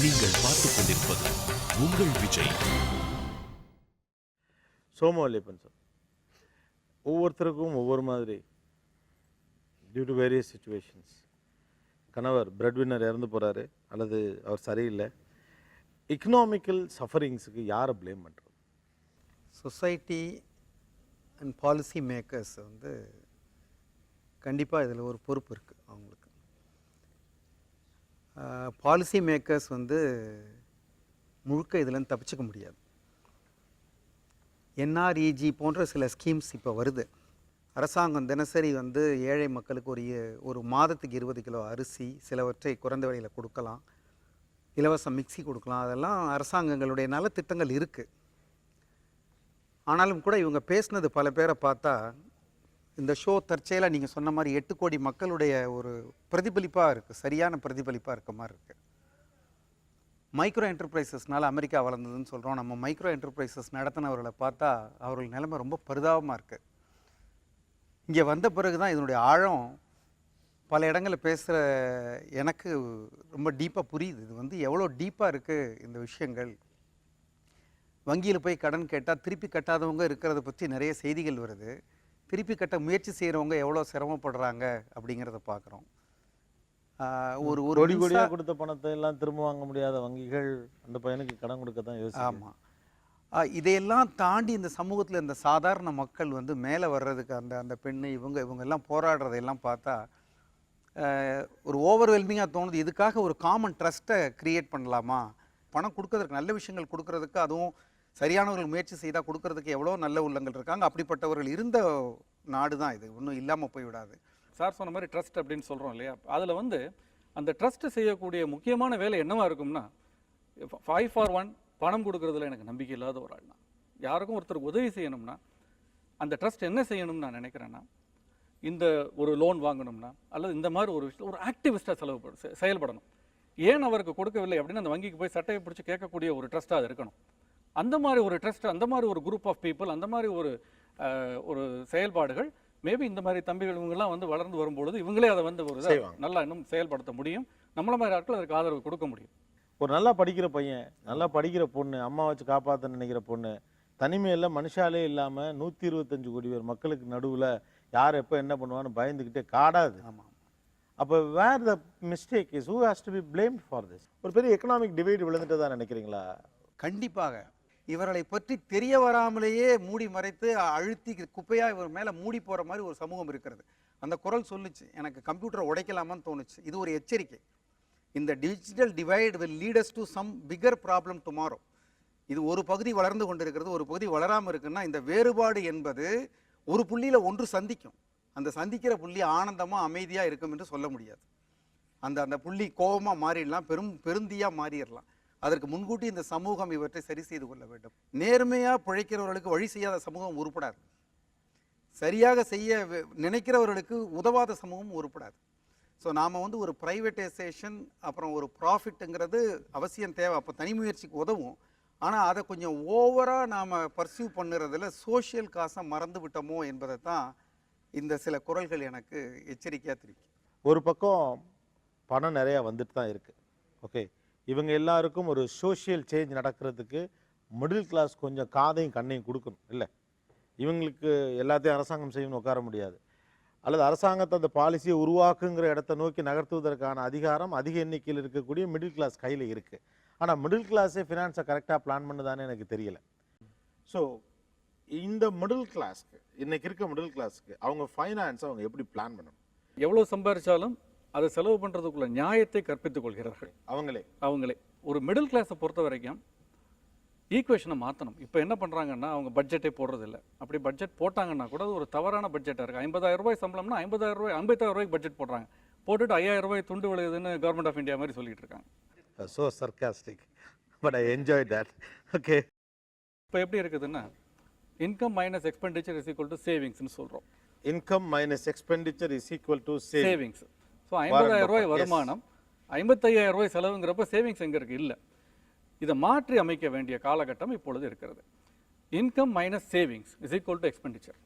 நீங்கள் பார்த்துக் கொண்டிருப்பது உங்கள் விஜய். சோமவல்லியப்பன் சார், ஒவ்வொருத்தருக்கும் ஒவ்வொரு மாதிரி டியூ டு வேரியஸ் சுச்சுவேஷன்ஸ் கணவர் பிரெட் வின்னர் இறந்து போகிறாரு அல்லது அவர் சரியில்லை. எக்கனாமிக்கல் சஃபரிங்ஸுக்கு யாரை ப்ளேம் பண்ணுறது? சொசைட்டி அண்ட் பாலிசி மேக்கர்ஸ் வந்து கண்டிப்பாக இதில் ஒரு பொறுப்பு இருக்குது அவங்களுக்கு. பாலிசி மேக்கர்ஸ் வந்து முழுக்க இதுலேருந்து தப்பிச்சுக்க முடியாது. என்ஆர்இஜி போன்ற சில ஸ்கீம்ஸ் இப்போ வருது. அரசாங்கம் தினசரி வந்து ஏழை மக்களுக்கு ஒரு மாதத்துக்கு 20 கிலோ அரிசி, சிலவற்றை குறைந்த விலையில் கொடுக்கலாம், இலவச மிக்சி கொடுக்கலாம். அதெல்லாம் அரசாங்கங்களுடைய நலத்திட்டங்கள் இருக்குது. ஆனாலும் கூட இவங்க பேசினது பல பேரை பார்த்தா இந்த ஷோ தற்செயலாக நீங்கள் சொன்ன மாதிரி 8 கோடி மக்களுடைய ஒரு பிரதிபலிப்பாக இருக்குது, சரியான பிரதிபலிப்பாக இருக்க மாதிரி இருக்குது. மைக்ரோ என்டர்பிரைசஸ்னால் அமெரிக்கா வளர்ந்ததுன்னு சொல்கிறோம். நம்ம மைக்ரோ என்டர்பிரைசஸ் நடத்தினவர்களை பார்த்தா அவர்கள் நிலைமை ரொம்ப பரிதாபமாக இருக்குது. இங்கே வந்த பிறகு தான் இதனுடைய ஆழம் பல இடங்களில் பேசுகிற எனக்கு ரொம்ப டீப்பாக புரியுது. இது வந்து எவ்வளோ டீப்பாக இருக்குது இந்த விஷயங்கள். வங்கியில் போய் கடன் கேட்டால் திருப்பி கட்டாதவங்க இருக்கிறத பற்றி நிறைய செய்திகள் வருது. திருப்பி கட்ட முயற்சி செய்கிறவங்க எவ்வளோ சிரமப்படுறாங்க அப்படிங்கிறத பார்க்குறோம். ஒரு கோடி கோடியாக கொடுத்த பணத்தை எல்லாம் திரும்ப வாங்க முடியாத வங்கிகள் அந்த பையனுக்கு கடன் கொடுக்க தான் யோசிச்சு. ஆமாம், இதையெல்லாம் தாண்டி இந்த சமூகத்தில் இந்த சாதாரண மக்கள் வந்து மேலே வர்றதுக்கு அந்த பெண்ணு இவங்க எல்லாம் போராடுறதையெல்லாம் பார்த்தா ஒரு ஓவர்வெல்மிங்காக தோணுது. இதுக்காக ஒரு காமன் ட்ரஸ்ட்டை க்ரியேட் பண்ணலாமா? பணம் கொடுக்கறதுக்கு, நல்ல விஷயங்கள் கொடுக்கறதுக்கு, அதுவும் சரியானவர்கள் முயற்சி செய்தால் கொடுக்கறதுக்கு எவ்வளோ நல்ல உள்ளங்கள் இருக்காங்க. அப்படிப்பட்டவர்கள் இருந்த நாடு தான் இது, ஒன்றும் இல்லாமல் போய்விடாது. சார் சொன்ன மாதிரி ட்ரஸ்ட் அப்படின்னு சொல்கிறோம் இல்லையா, அதில் வந்து அந்த ட்ரஸ்ட்டு செய்யக்கூடிய முக்கியமான வேலை என்னவா இருக்கும்னா, 5 for 1 பணம் கொடுக்குறதுல எனக்கு நம்பிக்கை இல்லாத ஒரு ஆள் தான். யாருக்கும் ஒருத்தருக்கு உதவி செய்யணும்னா அந்த ட்ரஸ்ட் என்ன செய்யணும்னு நான் நினைக்கிறேன்னா, இந்த ஒரு லோன் வாங்கணும்னா அல்லது இந்த மாதிரி ஒரு விஷயம் ஒரு ஆக்டிவிஸ்ட்டாக செயல்படணும். ஏன் அவருக்கு கொடுக்கவில்லை அப்படின்னு அந்த வங்கிக்கு போய் சட்டையை பிடிச்சி கேட்கக்கூடிய ஒரு ட்ரஸ்ட்டாக அது இருக்கணும். அந்த மாதிரி ஒரு ட்ரஸ்ட், அந்த மாதிரி ஒரு குரூப் ஆஃப் பீப்புள், அந்த மாதிரி ஒரு செயல்பாடுகள் மேபி இந்த மாதிரி தம்பிகள் இவங்கெல்லாம் வந்து வளர்ந்து வரும்பொழுது இவங்களே அதை வந்து ஒரு நல்லா இன்னும் செயல்படுத்த முடியும். நம்மள மாதிரி ஆட்கள் அதுக்கு ஆதரவு கொடுக்க முடியும். ஒரு நல்லா படிக்கிற பையன், நல்லா படிக்கிற பொண்ணு, அம்மா வச்சு காப்பாற்ற நினைக்கிற பொண்ணு, தனிமையில் மனுஷாலே இல்லாமல் 125 கோடி பேர் மக்களுக்கு நடுவில் யார் எப்போ என்ன பண்ணுவான்னு பயந்துக்கிட்டே காடாது. ஆமாம். அப்போ where the mistake is, who has to be blamed for this? ஒரு பெரிய எக்கனாமிக் டிவைடு விழுந்துட்டு தான் நினைக்கிறீங்களா? கண்டிப்பாக இவர்களை பற்றி தெரிய வராமலேயே மூடி மறைத்து அழுத்தி குப்பையாக இவர் மேலே மூடி போகிற மாதிரி ஒரு சமூகம் இருக்கிறது. அந்த குரல் சொல்லிச்சு, எனக்கு கம்ப்யூட்டரை உடைக்கலாமான்னு தோணுச்சு. இது ஒரு எச்சரிக்கை. இந்த digital divide will lead us to some bigger problem tomorrow. இது ஒரு பகுதி வளர்ந்து கொண்டிருக்கிறது, ஒரு பகுதி வளராமல் இருக்குன்னா இந்த வேறுபாடு என்பது ஒரு புள்ளியில் ஒன்று சந்திக்கும். அந்த சந்திக்கிற புள்ளி ஆனந்தமாக அமைதியாக இருக்கும் என்று சொல்ல முடியாது. அந்த புள்ளி கோபமாக மாறிடலாம், பெருந்தியாக மாறிடலாம். அதற்கு முன்கூட்டி இந்த சமூகம் இவற்றை சரி செய்து கொள்ள வேண்டும். நேர்மையாக பிழைக்கிறவர்களுக்கு வழி செய்யாத சமூகம் உருப்படாது. சரியாக செய்ய நினைக்கிறவர்களுக்கு உதவாத சமூகம் உருப்படாது. ஸோ நாம் வந்து ஒரு ப்ரைவேட்டைசேஷன் அப்புறம் ஒரு ப்ராஃபிட்டுங்கிறது அவசியம் தேவை, அப்போ தனி முயற்சிக்கு உதவும். ஆனால் அதை கொஞ்சம் ஓவராக நாம் பர்சியூ பண்ணுறதுல சோஷியல் காசை மறந்து விட்டோமோ என்பதை தான் இந்த சில குரல்கள் எனக்கு எச்சரிக்கையாக தெரிவிக்கும். ஒரு பக்கம் பணம் நிறையா வந்துட்டு தான் இருக்குது. ஓகே, இவங்க எல்லாருக்கும் ஒரு சோஷியல் சேஞ்ச் நடக்கிறதுக்கு மிடில் கிளாஸ் கொஞ்சம் காதையும் கண்ணையும் கொடுக்கணும். இல்லை, இவங்களுக்கு எல்லாத்தையும் அரசாங்கம் செய்யணும்னு உட்கார முடியாது. அல்லது அரசாங்கத்தை அந்த பாலிசியை உருவாக்குங்கிற இடத்த நோக்கி நகர்த்துவதற்கான அதிகாரம் அதிக எண்ணிக்கையில் இருக்கக்கூடிய மிடில் கிளாஸ் கையில் இருக்குது. ஆனால் மிடில் கிளாஸே ஃபினான்ஸை கரெக்டாக பிளான் பண்ணுதானே எனக்கு தெரியலை. ஸோ இந்த மிடில் கிளாஸ்க்கு, இன்னைக்கு இருக்க மிடில் கிளாஸ்க்கு அவங்க ஃபைனான்ஸை அவங்க எப்படி பிளான் பண்ணணும்? எவ்வளோ சம்பாதிச்சாலும் அதை செலவு பண்ணுறதுக்குள்ள நியாயத்தை கற்பித்துக் கொள்கிறார்கள் அவங்களே. ஒரு மிடில் கிளாஸை பொறுத்த வரைக்கும் ஈக்குவேஷனை மாற்றணும். இப்போ என்ன பண்ணுறாங்கன்னா, அவங்க பட்ஜெட்டே போடுறதில்ல. அப்படி பட்ஜெட் போட்டாங்கன்னா கூட அது ஒரு தவறான பட்ஜெட்டாக இருக்குது. 50,000 ரூபாய் சம்பளம்னா 50,000 ரூபாய்க்கு பட்ஜெட் போடுறாங்க. போட்டுட்டு 5,000 ரூபாய் துண்டு விழுகுதுன்னு கவர்மெண்ட் ஆஃப் இந்தியா மாதிரி சொல்லிட்டு இருக்காங்க. So sarcastic, but I enjoy that. Okay, இப்போ எப்படி இருக்குதுன்னா, income minus expenditure is equal to சேவிங்ஸ்னு சொல்கிறோம். Income minus expenditure is equal to savings. So 50,000 ரூபாய் வருமானம், 55,000 ரூபாய் செலவுங்கிறப்ப சேவிங்ஸ் எங்கே இருக்குது? இல்லை. இதை மாற்றி அமைக்க வேண்டிய காலகட்டம் இப்பொழுது இருக்கிறது. Income minus savings is equal to expenditure.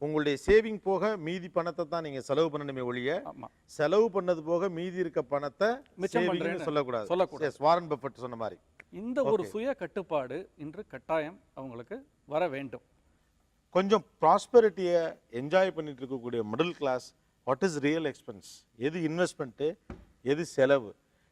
உங்களுடைய சேவிங் போக மீதி பணத்தை தான் நீங்க செலவு பண்ணணுமே ஒழிய ஆமா செலவு பண்ணது போக மீதி இருக்க பணத்தை மிச்சம் saving னு பண்றேன்னு சொல்லக்கூடாது. சொல்லக்கூடாது. Yes, வாரன் பஃபெட் சொன்ன மாதிரி. இந்த ஒரு சுய கட்டுப்பாடு இன்று கட்டாயம் அவங்களுக்கு வர வேண்டும். கொஞ்சம் ப்ராஸ்பெரிட்டியை என்ஜாய் பண்ணிட்டு இருக்கக்கூடிய middle class, what is real expense, எது இன்வெஸ்ட்மெண்ட்டு, எது செலவு,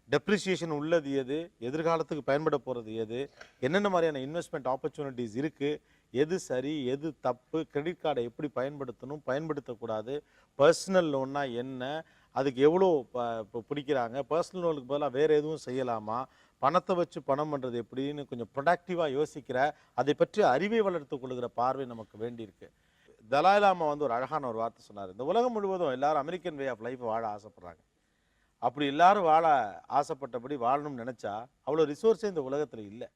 டெப்ரிசியேஷன் உள்ளது எது, எதிர்காலத்துக்கு பயன்பட போகிறது எது, என்னென்ன மாதிரியான இன்வெஸ்ட்மெண்ட் ஆப்பர்ச்சுனிட்டிஸ் இருக்குது, எது சரி எது தப்பு, கிரெடிட் கார்டை எப்படி பயன்படுத்தணும் பயன்படுத்தக்கூடாது, பர்சனல் லோன்னா என்ன, அதுக்கு எவ்வளோ பிடிக்கிறாங்க, பர்சனல் லோனுக்கு பதிலாக வேறு எதுவும் செய்யலாமா, பணத்தை வச்சு பணம் பண்ணுறது எப்படின்னு கொஞ்சம் ப்ரொடக்டிவாக யோசிக்கிற, அதை பற்றி அறிவை வளர்த்து கொள்கிற பார்வை நமக்கு வேண்டியிருக்கு. தலாய் லாமா வந்து ஒரு அழகான ஒரு வார்த்தை சொன்னார். இந்த உலகம் முழுவதும் எல்லாரும் அமெரிக்கன் வே ஆஃப் லைஃப்பை வாழ ஆசைப்படுறாங்க. அப்படி எல்லாரும் வாழ ஆசைப்பட்டபடி வாழணும்னு நினச்சா அவ்வளோ ரிசோர்ஸே இந்த உலகத்தில் இல்லை.